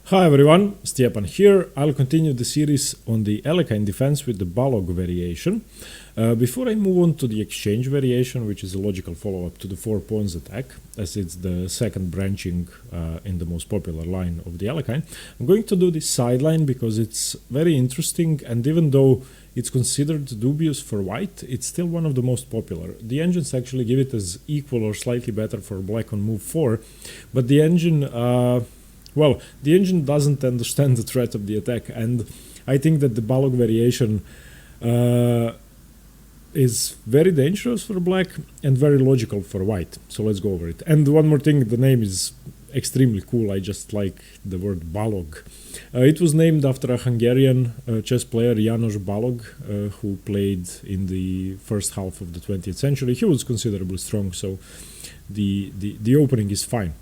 Hi everyone, Stepan here. I'll continue the series on the Alekhine Defense with the Balogh variation. Before I move on to the exchange variation, which is a logical follow-up to the 4 pawns attack, as it's the second branching in the most popular line of the Alekhine, I'm going to do the sideline because it's very interesting, and even though it's considered dubious for white, it's still one of the most popular. The engines actually give it as equal or slightly better for black on move 4, but the engine the engine doesn't understand the threat of the attack, and I think that the Balogh variation is very dangerous for black and very logical for white. So let's go over it. And one more thing, the name is extremely cool. I just like the word Balogh. It was named after a Hungarian chess player, János Balogh, who played in the first half of the 20th century. He was considerably strong, so the opening is fine.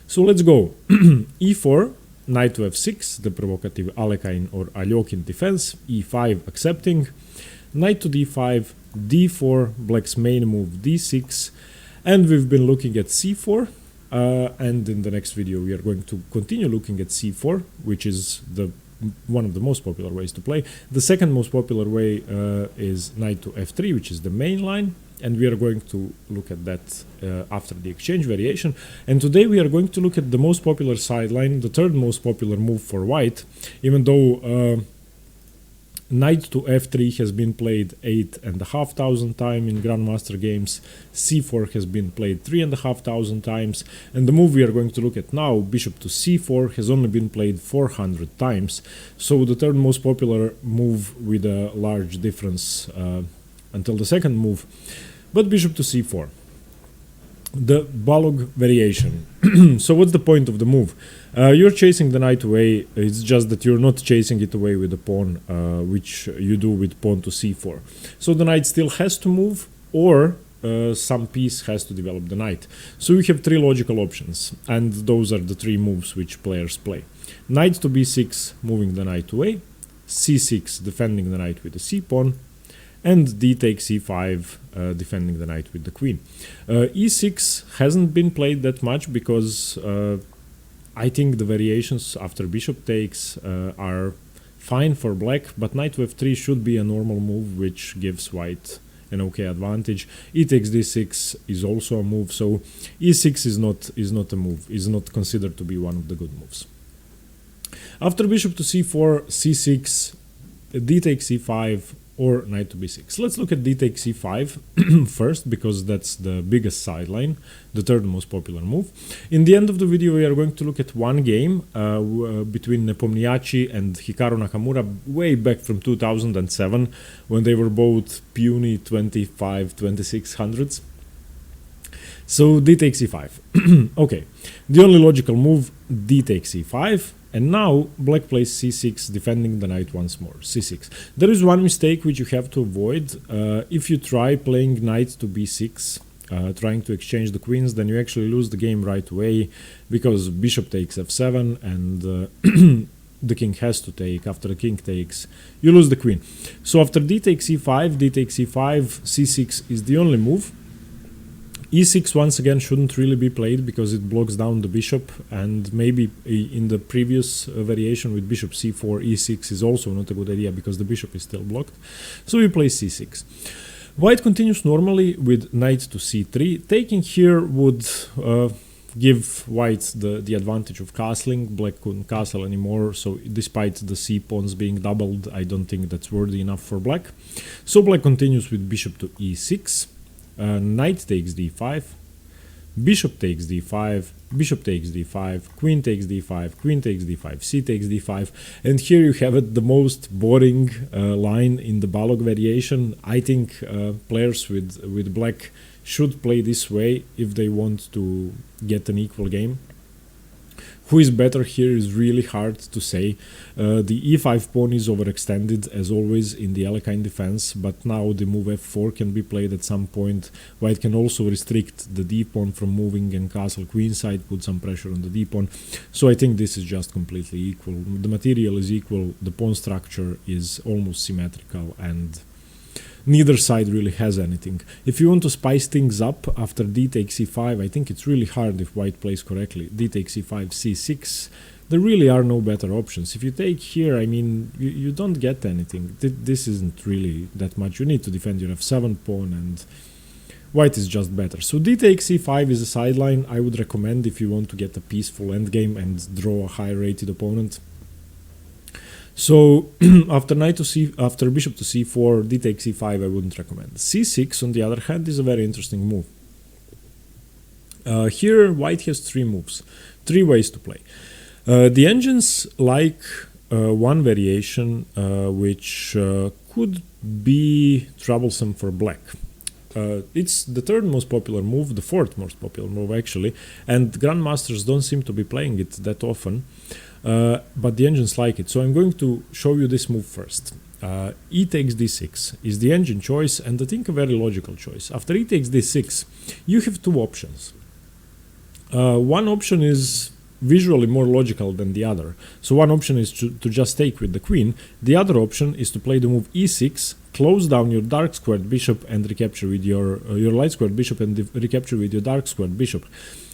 So let's go. e4, knight to f6, the provocative Alekhine or Alekhine Defense, e5 accepting, knight to d5, d4, black's main move d6, and we've been looking at c4, and in the next video we are going to continue looking at c4, which is one of the most popular ways to play. The second most popular way is knight to f3, which is the main line, and we are going to look at that after the exchange variation. And today we are going to look at the most popular sideline, the third most popular move for white, even though knight to f3 has been played 8,500 times in Grandmaster games, c4 has been played 3,500 times, and the move we are going to look at now, bishop to c4, has only been played 400 times. So the third most popular move with a large difference until the second move, but bishop to c4. The Balogh variation. So what's the point of the move? You're chasing the knight away, it's just that you're not chasing it away with the pawn, which you do with pawn to c4. So the knight still has to move, or some piece has to develop the knight. So we have three logical options, and those are the three moves which players play. Knight to b6, moving the knight away, c6, defending the knight with the c-pawn, and d takes e5, defending the knight with the queen. e6 hasn't been played that much because I think the variations after bishop takes are fine for black, but knight to f3 should be a normal move which gives white an okay advantage. E takes d6 is also a move, so e6 is not a move, is not considered to be one of the good moves. After bishop to c4, c6, d takes e5, or knight to b6. Let's look at d takes e5 first, because that's the biggest sideline, the third most popular move. In the end of the video we are going to look at one game between Nepo and Hikaru Nakamura way back from 2007, when they were both puny 25-2600s. So d takes e5. Okay, the only logical move, d takes e5. And now black plays c6, defending the knight once more, c6. There is one mistake which you have to avoid. If you try playing knight to b6, trying to exchange the queens, then you actually lose the game right away, because bishop takes f7 and the king has to take. After the king takes, you lose the queen. So after d takes e5, d takes e5, c6 is the only move. e6 once again shouldn't really be played because it blocks down the bishop, and maybe in the previous variation with bishop c4, e6 is also not a good idea because the bishop is still blocked. So you play c6. White continues normally with knight to c3. Taking here would give white the advantage of castling. Black couldn't castle anymore, so despite the c-pawns being doubled, I don't think that's worthy enough for black. So black continues with bishop to e6. Knight takes d5, bishop takes d5, bishop takes d5, queen takes d5, queen takes d5, c takes d5, and here you have it, the most boring line in the Balogh variation. I think players with black should play this way if they want to get an equal game. Who is better here is really hard to say. The e5 pawn is overextended as always in the Alekhine Defense, but now the move f4 can be played at some point. White can also restrict the d-pawn from moving and castle queenside, put some pressure on the d-pawn. So I think this is just completely equal. The material is equal, the pawn structure is almost symmetrical, and neither side really has anything. If you want to spice things up after d takes e5, I think it's really hard if white plays correctly. D takes e5, c6, there really are no better options. If you take here, I mean, you don't get anything. This isn't really that much. You need to defend your f7 pawn, and white is just better. So d takes e5 is a sideline I would recommend if you want to get a peaceful endgame and draw a high-rated opponent. So after bishop to c4, d takes e5 I wouldn't recommend. c6 on the other hand is a very interesting move. Here white has three moves, three ways to play. The engines like one variation which could be troublesome for black. It's the third most popular move, the fourth most popular move actually, and grandmasters don't seem to be playing it that often, but the engines like it. So I'm going to show you this move first. E takes d6 is the engine choice, and I think a very logical choice. After e takes d6, you have two options. One option is visually more logical than the other. So one option is to just take with the queen. The other option is to play the move e6, close down your dark squared bishop and recapture with your light squared bishop and recapture with your dark squared bishop.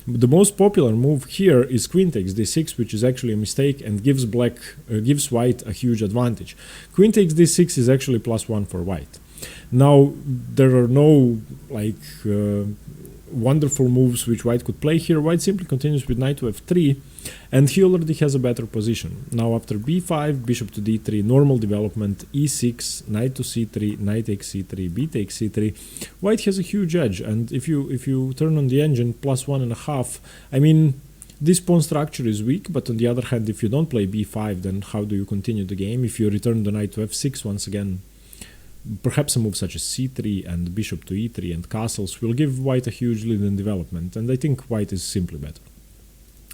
The most popular move here is queen takes d6, which is actually a mistake and gives white a huge advantage. Queen takes d6 is actually +1 for white. Now there are no wonderful moves which white could play here. White simply continues with knight to f3, and he already has a better position. Now after b5, bishop to d3, normal development, e6, knight to c3, knight takes c3, b takes c3, white has a huge edge. And if you turn on the engine, +1.5, I mean, this pawn structure is weak, but on the other hand, if you don't play b5, then how do you continue the game? If you return the knight to f6 once again, perhaps a move such as c3 and bishop to e3 and castles will give white a huge lead in development, and I think white is simply better.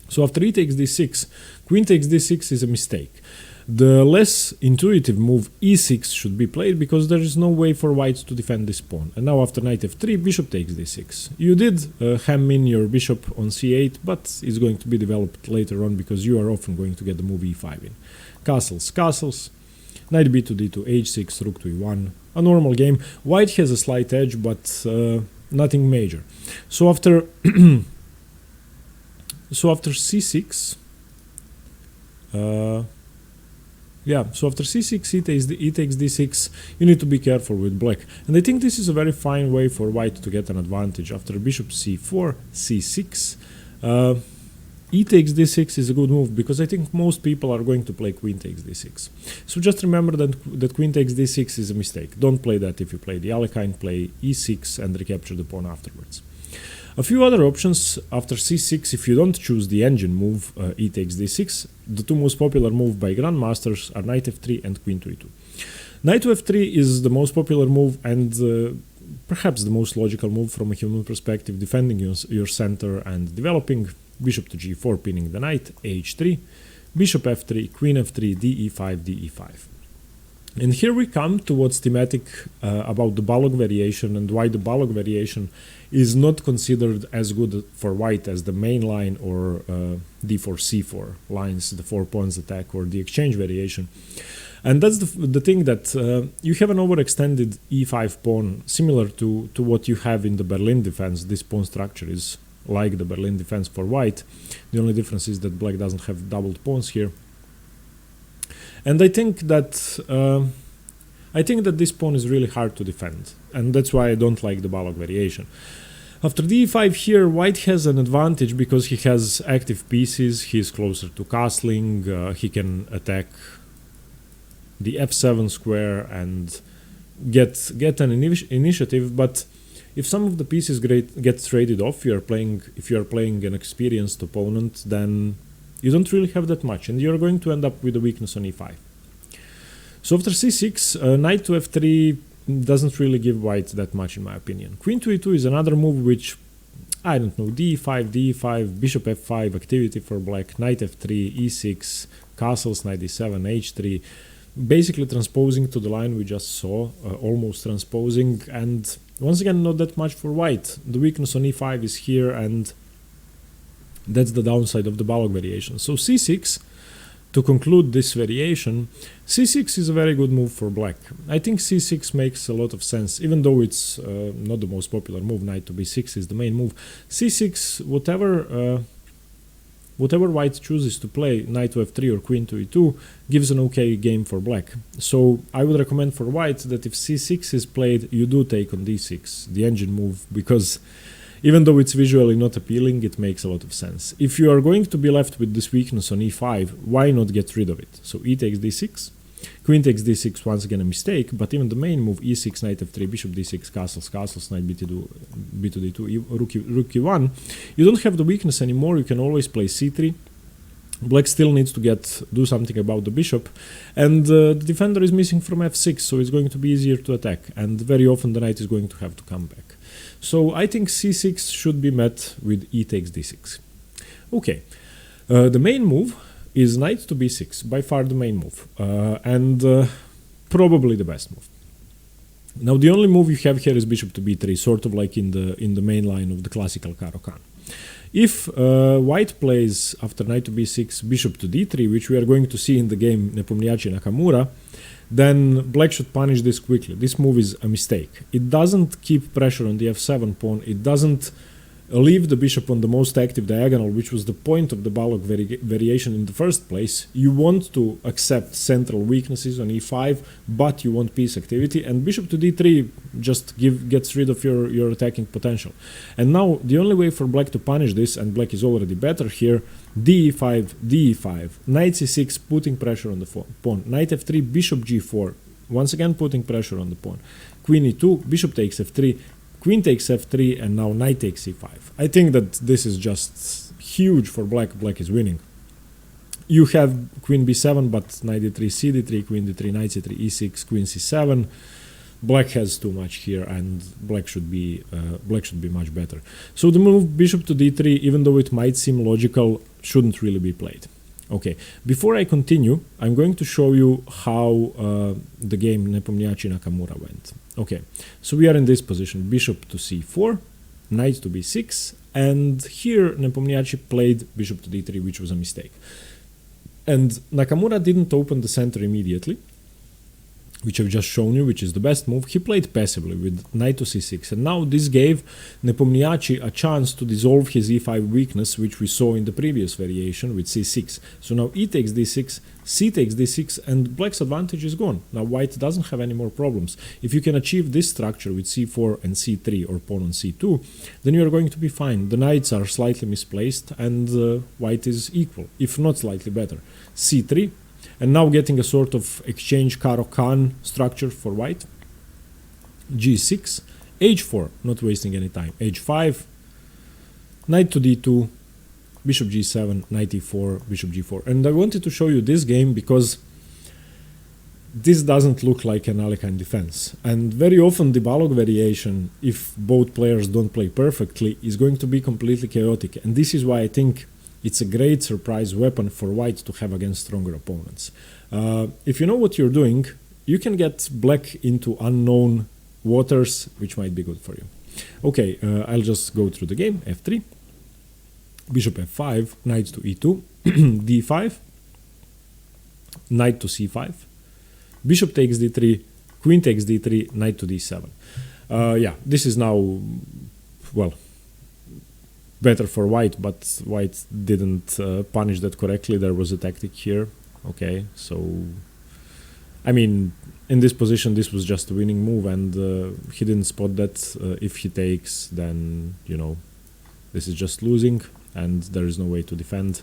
So after e takes d6, queen takes d6 is a mistake. The less intuitive move e6 should be played because there is no way for white to defend this pawn. And now after knight f3, bishop takes d6. You did hem in your bishop on c8, but it's going to be developed later on because you are often going to get the move e5 in. Castles. Knight b to d2, h6, rook to e1. A normal game. White has a slight edge, but nothing major. So after c6, so after c6, e takes d6, you need to be careful with black. And I think this is a very fine way for white to get an advantage. After bishop c4, c6, e takes d6 is a good move because I think most people are going to play queen takes d6. So just remember that queen takes d6 is a mistake. Don't play that if you play the Alekhine, play e6 and recapture the pawn afterwards. A few other options after c6, if you don't choose the engine move, e takes d6, the two most popular moves by grandmasters are knight f3 and queen to e2. Knight to f3 is the most popular move and perhaps the most logical move from a human perspective, defending your center and developing. Bishop to g4, pinning the knight, h3, bishop f3, queen f3, de5, de5. And here we come to what's thematic about the Balogh variation and why the Balogh variation is not considered as good for white as the main line or d4, c4 lines, the 4 pawns attack or the exchange variation. And that's the thing that you have an overextended e5 pawn similar to what you have in the Berlin defense. This pawn structure is like the Berlin defense for white. The only difference is that black doesn't have doubled pawns here. And I think that this pawn is really hard to defend, and that's why I don't like the Balogh variation. After d5 here, white has an advantage because he has active pieces. He is closer to castling. He can attack the f7 square and get an initiative, but if some of the pieces get traded off, if you are playing an experienced opponent, then you don't really have that much, and you're going to end up with a weakness on e5. So after c6, knight to f3 doesn't really give white that much in my opinion. Queen to e2 is another move which, I don't know, d5, bishop f5, activity for black, knight f3, e6, castles, knight d7, h3, basically transposing to the line we just saw, almost transposing, and once again, not that much for white. The weakness on e5 is here, and that's the downside of the Balogh variation. So c6, to conclude this variation, c6 is a very good move for black. I think c6 makes a lot of sense, even though it's not the most popular move. Knight to b6 is the main move. c6, whatever white chooses to play, knight to f3 or queen to e2, gives an okay game for black. So I would recommend for white that if c6 is played, you do take on d6, the engine move, because even though it's visually not appealing, it makes a lot of sense. If you are going to be left with this weakness on e5, why not get rid of it? So e takes d6, queen takes d6, once again a mistake, but even the main move, e6, knight f3, bishop d6, castles, knight b2, d2, rook e1, you don't have the weakness anymore, you can always play c3. Black still needs to do something about the bishop, and the defender is missing from f6, so it's going to be easier to attack, and very often the knight is going to have to come back. So I think c6 should be met with e takes d6. Okay, the main move is knight to b6, by far the main move, and probably the best move. Now the only move you have here is bishop to b3, sort of like in the main line of the classical Caro-Kann. If white plays after knight to b6 bishop to d3, which we are going to see in the game Nepomniachtchi-Nakamura, then black should punish this quickly. This move is a mistake. It doesn't keep pressure on the f7 pawn, it doesn't leave the bishop on the most active diagonal, which was the point of the Balogh variation in the first place. You want to accept central weaknesses on e5, but you want piece activity, and bishop to d3 just gets rid of your attacking potential. And now the only way for black to punish this, and black is already better here, d5, d5, knight c6, putting pressure on the pawn, knight f3, bishop g4, once again putting pressure on the pawn, queen e2, bishop takes f3, queen takes f3, and now knight takes e5. I think that this is just huge for black. Black is winning. You have queen b7, but knight d3, c d3, queen d3, knight c3, e6, queen c7. Black has too much here, and black should be much better. So the move bishop to d3, even though it might seem logical, shouldn't really be played. Okay, before I continue, I'm going to show you how the game Nepomniachtchi-Nakamura went. Okay, so we are in this position, bishop to c4, knight to b6, and here Nepomniachtchi played bishop to d3, which was a mistake. And Nakamura didn't open the center immediately, which I've just shown you, which is the best move. He played passively with knight to c6, and now this gave Nepomniachtchi a chance to dissolve his e5 weakness, which we saw in the previous variation with c6. So now e takes d6, c takes d6, and black's advantage is gone. Now white doesn't have any more problems. If you can achieve this structure with c4 and c3, or pawn on c2, then you are going to be fine. The knights are slightly misplaced, and white is equal, if not slightly better. c3, and now getting a sort of exchange Caro-Kann structure for white. g6, h4, not wasting any time. h5, knight to d2, bishop g7, knight e4, bishop g4. And I wanted to show you this game because this doesn't look like an Alekhine defense. And very often the Balogh variation, if both players don't play perfectly, is going to be completely chaotic. And this is why I think it's a great surprise weapon for white to have against stronger opponents. If you know what you're doing, you can get black into unknown waters, which might be good for you. Okay, I'll just go through the game. f3, bishop f5, knight to e2, d5, knight to c5, bishop takes d3, queen takes d3, knight to d7. Yeah, this is now, well, better for white, but white didn't punish that correctly. There was a tactic here. Okay, so I mean, in this position this was just a winning move, and he didn't spot that. If he takes, then you know this is just losing, and there is no way to defend.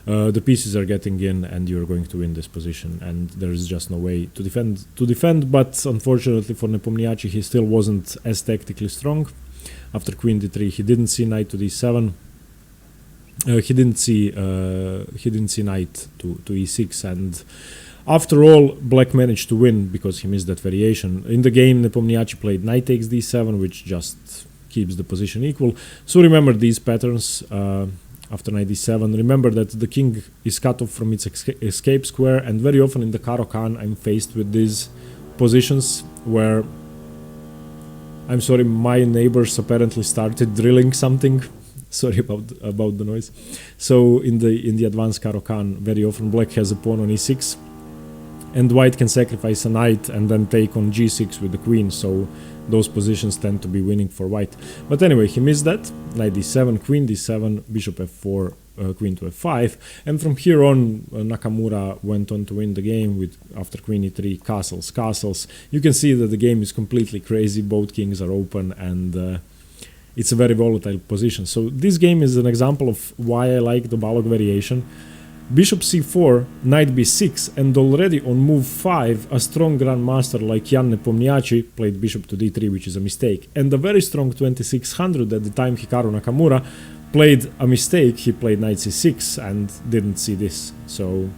The pieces are getting in, and you're going to win this position, and there is just no way to defend. But unfortunately for Nepomniachtchi, he still wasn't as tactically strong. After queen d3, he didn't see knight to d7. He didn't see knight to e6, and after all, black managed to win because he missed that variation. In the game, Nepomniachtchi played knight takes d7, which just keeps the position equal. So remember these patterns. After knight d7, remember that the king is cut off from its escape square, and very often in the Caro-Kann I'm faced with these positions where, I'm sorry, my neighbors apparently started drilling something. Sorry about the noise. So in the advanced Caro-Kann, very often black has a pawn on e6, and white can sacrifice a knight and then take on g6 with the queen. So those positions tend to be winning for white. But anyway, he missed that. Knight d7, queen d7, bishop f4, queen to f5, and from here on Nakamura went on to win the game with, after queen e3, castles. You can see that the game is completely crazy, both kings are open, and it's a very volatile position. So this game is an example of why I like the Balogh variation. Bishop c4, knight b6, and already on move 5, a strong grandmaster like Jan Nepo played bishop to d3, which is a mistake. And a very strong 2600 at the time, Hikaru Nakamura, played a mistake. He played knight c6 and didn't see this. So,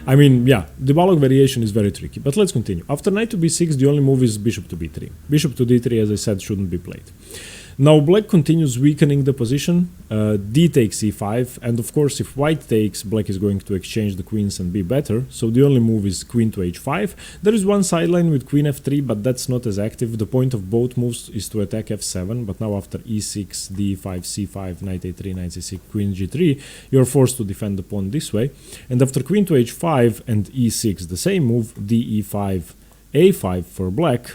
I mean, yeah, the Balogh variation is very tricky. But let's continue. After knight to b6, the only move is bishop to b3. Bishop to d3, as I said, shouldn't be played. Now black continues weakening the position, d takes e5, and of course if white takes, black is going to exchange the queens and be better, so the only move is queen to h5. There is one sideline with queen f3, but that's not as active. The point of both moves is to attack f7, but now after e6, d5, c5, knight a3, knight c6, queen g3, you're forced to defend the pawn this way, and after queen to h5 and e6, the same move, d e5, a5 for black,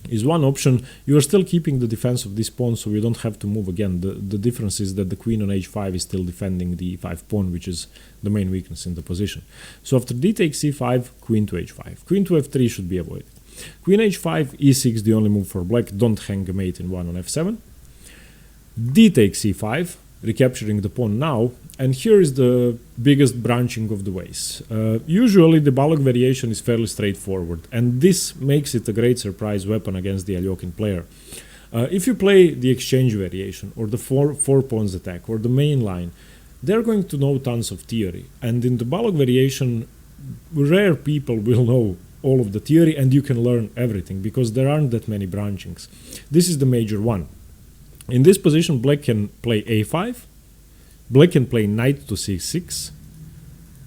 is one option. You are still keeping the defense of this pawn, so you don't have to move again. The difference is that the queen on h5 is still defending the e5 pawn, which is the main weakness in the position. So after d takes c5, queen to h5. Queen to f3 should be avoided. Queen h5, e6, the only move for black. Don't hang a mate in one on f7. d takes c5, recapturing the pawn now. And here is the biggest branching of the ways. Usually the Balogh variation is fairly straightforward, and this makes it a great surprise weapon against the Alekhine player. If you play the exchange variation, or the four pawns attack, or the main line, they're going to know tons of theory. And in the Balogh variation, rare people will know all of the theory, and you can learn everything, because there aren't that many branchings. This is the major one. In this position, black can play a5, black can play knight to c6,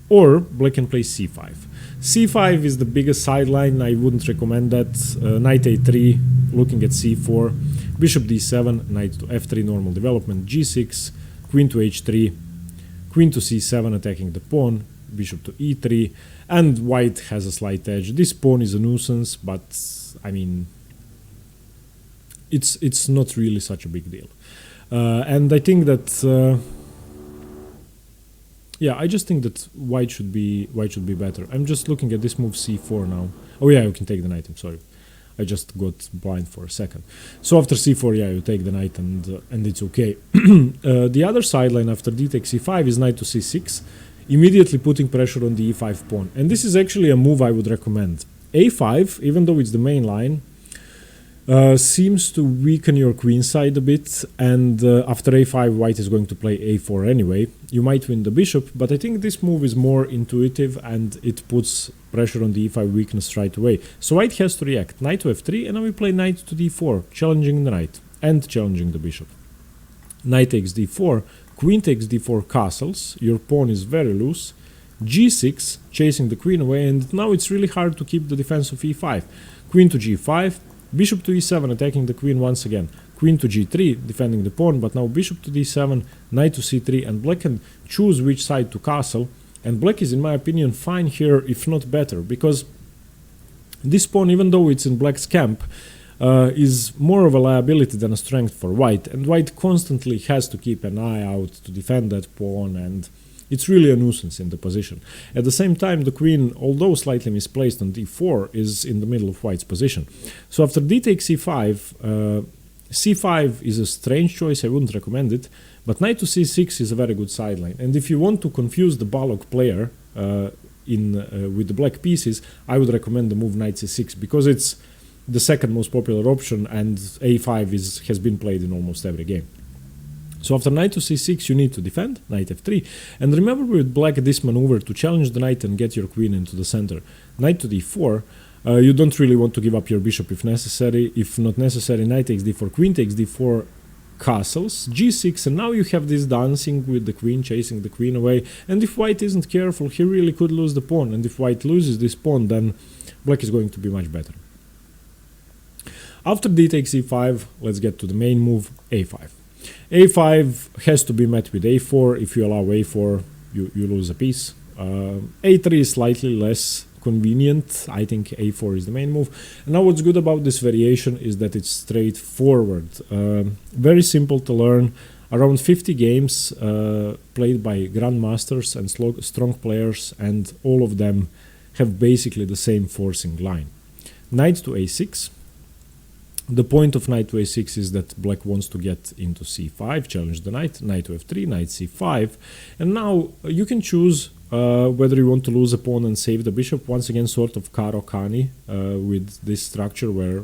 or black can play c5. c5 is the biggest sideline, I wouldn't recommend that. Knight a3, looking at c4, bishop d7, knight to f3, normal development, g6, queen to h3, queen to c7, attacking the pawn, bishop to e3, and white has a slight edge. This pawn is a nuisance, but I mean, it's not really such a big deal. And I think that yeah, I just think that white should be better. I'm just looking at this move c4 now. Oh yeah, you can take the knight, I'm sorry. I just got blind for a second. So after c4, yeah, you take the knight and it's okay. The other sideline after d takes c5 is knight to c6, immediately putting pressure on the e5 pawn. And this is actually a move I would recommend. a5, even though it's the main line, seems to weaken your queen side a bit, and after a5 white is going to play a4 anyway. You might win the bishop, but I think this move is more intuitive and it puts pressure on the e5 weakness right away. So white has to react. Knight to f3, and now we play knight to d4, challenging the knight and challenging the bishop. Knight takes d4, queen takes d4, castles, your pawn is very loose, g6, chasing the queen away, and now it's really hard to keep the defense of e5. Queen to g5, bishop to e7, attacking the queen once again. Queen to g3, defending the pawn, but now bishop to d7, knight to c3, and black can choose which side to castle. And black is, in my opinion, fine here, if not better, because this pawn, even though it's in black's camp, is more of a liability than a strength for white, and white constantly has to keep an eye out to defend that pawn, and it's really a nuisance in the position. At the same time, the queen, although slightly misplaced on d4, is in the middle of white's position. So after d takes c5, c5 is a strange choice, I wouldn't recommend it, but knight to c6 is a very good sideline. And if you want to confuse the Balogh player with the black pieces, I would recommend the move knight c6, because it's the second most popular option, and a5 has been played in almost every game. So after knight to c6, you need to defend, knight f3, and remember with black this maneuver to challenge the knight and get your queen into the center. Knight to d4, you don't really want to give up your bishop if necessary. If not necessary, knight takes d4, queen takes d4, castles, g6, and now you have this dancing with the queen, chasing the queen away, and if white isn't careful, he really could lose the pawn, and if white loses this pawn, then black is going to be much better. After d takes e5, let's get to the main move, a5. a5 has to be met with a4. If you allow a4, you lose a piece. a3 is slightly less convenient. I think a4 is the main move. And now what's good about this variation is that it's straightforward. Very simple to learn. Around 50 games played by grandmasters and strong players, and all of them have basically the same forcing line. Knight to a6. The point of knight to a6 is that black wants to get into c5, challenge the knight, knight to f3, knight c5. And now you can choose whether you want to lose a pawn and save the bishop. Once again, sort of Karo-Kani with this structure where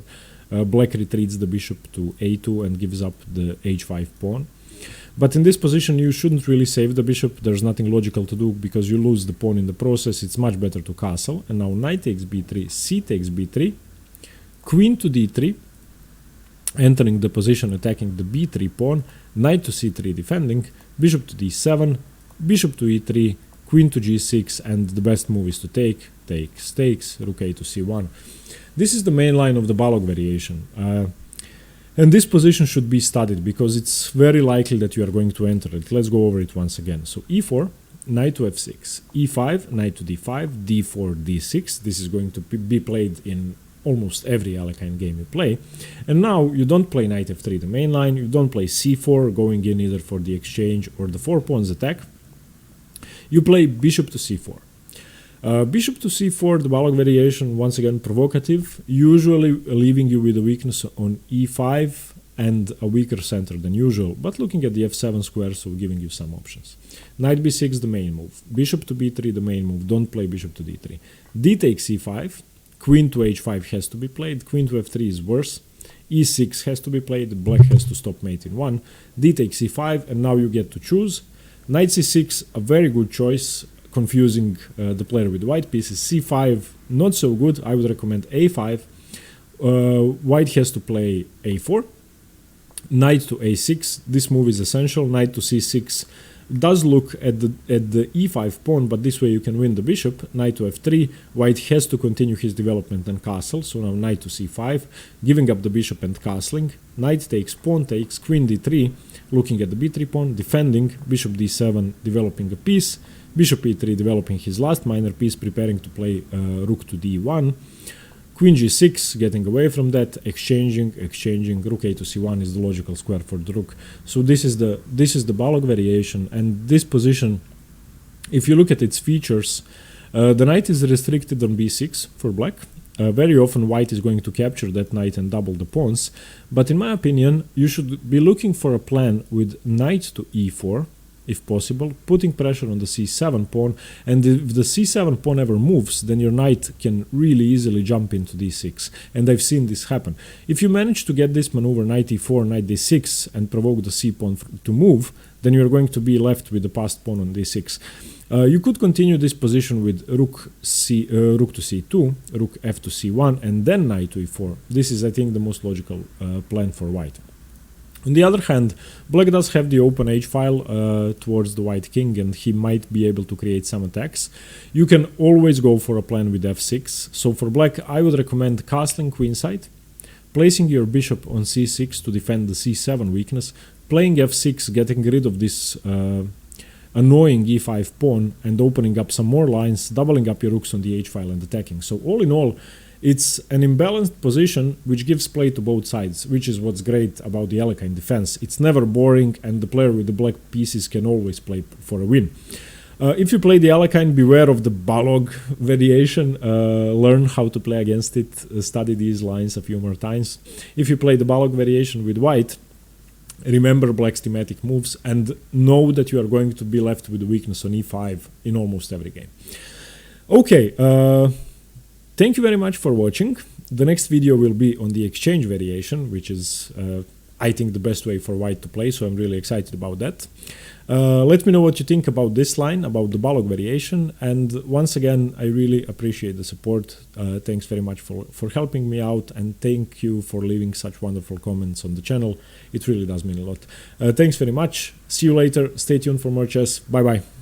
black retreats the bishop to a2 and gives up the h5 pawn. But in this position, you shouldn't really save the bishop. There's nothing logical to do because you lose the pawn in the process. It's much better to castle. And now knight takes b3, c takes b3, queen to d3, entering the position, attacking the b3 pawn, knight to c3 defending, bishop to d7, bishop to e3, queen to g6, and the best move is to take takes, rook a to c1. This is the main line of the Balogh variation. And this position should be studied because it's very likely that you are going to enter it. Let's go over it once again. So e4, knight to f6, e5, knight to d5, d4, d6. This is going to be played in almost every Alekhine game you play. And now you don't play knight f3, the main line. You don't play c4, going in either for the exchange or the 4 pawns attack. You play bishop to c4. Bishop to c4, the Balogh variation, once again provocative, usually leaving you with a weakness on e5 and a weaker center than usual, but looking at the f7 square, so giving you some options. Knight b6, the main move. Bishop to b3, the main move. Don't play bishop to d3. D takes c5. Queen to h5 has to be played. Queen to f3 is worse. e6 has to be played. Black has to stop mate in 1. D takes c5, and now you get to choose. Knight c6, a very good choice, confusing the player with white pieces. c5, not so good. I would recommend a5. White has to play a4. Knight to a6. This move is essential. Knight to c6 does look at the e5 pawn, but this way you can win the bishop. Knight to f3. White has to continue his development and castle. So now knight to c5, giving up the bishop and castling. Knight takes, pawn takes, queen d3, looking at the b3 pawn, defending, bishop d7, developing a piece, bishop e3, developing his last minor piece, preparing to play rook to d1, queen g6, getting away from that, exchanging, rook a to c1 is the logical square for the rook. So this is the Balogh variation, and this position, if you look at its features, the knight is restricted on b6 for black. Very often white is going to capture that knight and double the pawns, but in my opinion you should be looking for a plan with knight to e4 if possible, putting pressure on the c7 pawn, and if the c7 pawn ever moves, then your knight can really easily jump into d6, and I've seen this happen. If you manage to get this maneuver knight e4, knight d6 and provoke the c pawn to move, then you're going to be left with the passed pawn on d6. You could continue this position with rook to c2, rook f to c1, and then knight to e4. This is, I think, the most logical plan for white. On the other hand, black does have the open h-file towards the white king, and he might be able to create some attacks. You can always go for a plan with f6. So for black, I would recommend castling queenside, placing your bishop on c6 to defend the c7 weakness, playing f6, getting rid of this annoying e5 pawn and opening up some more lines, doubling up your rooks on the h-file and attacking. So all in all, it's an imbalanced position which gives play to both sides, which is what's great about the Alekhine defense. It's never boring, and the player with the black pieces can always play for a win. If you play the Alekhine, beware of the Balogh variation. Learn how to play against it. Study these lines a few more times. If you play the Balogh variation with white, remember black's thematic moves and know that you are going to be left with a weakness on e5 in almost every game. Okay, thank you very much for watching. The next video will be on the exchange variation, which is, I think, the best way for white to play, so I'm really excited about that. Let me know what you think about this line, about the Balogh variation, and once again, I really appreciate the support. Thanks very much for helping me out, and thank you for leaving such wonderful comments on the channel. It really does mean a lot. Thanks very much. See you later. Stay tuned for more chess. Bye bye.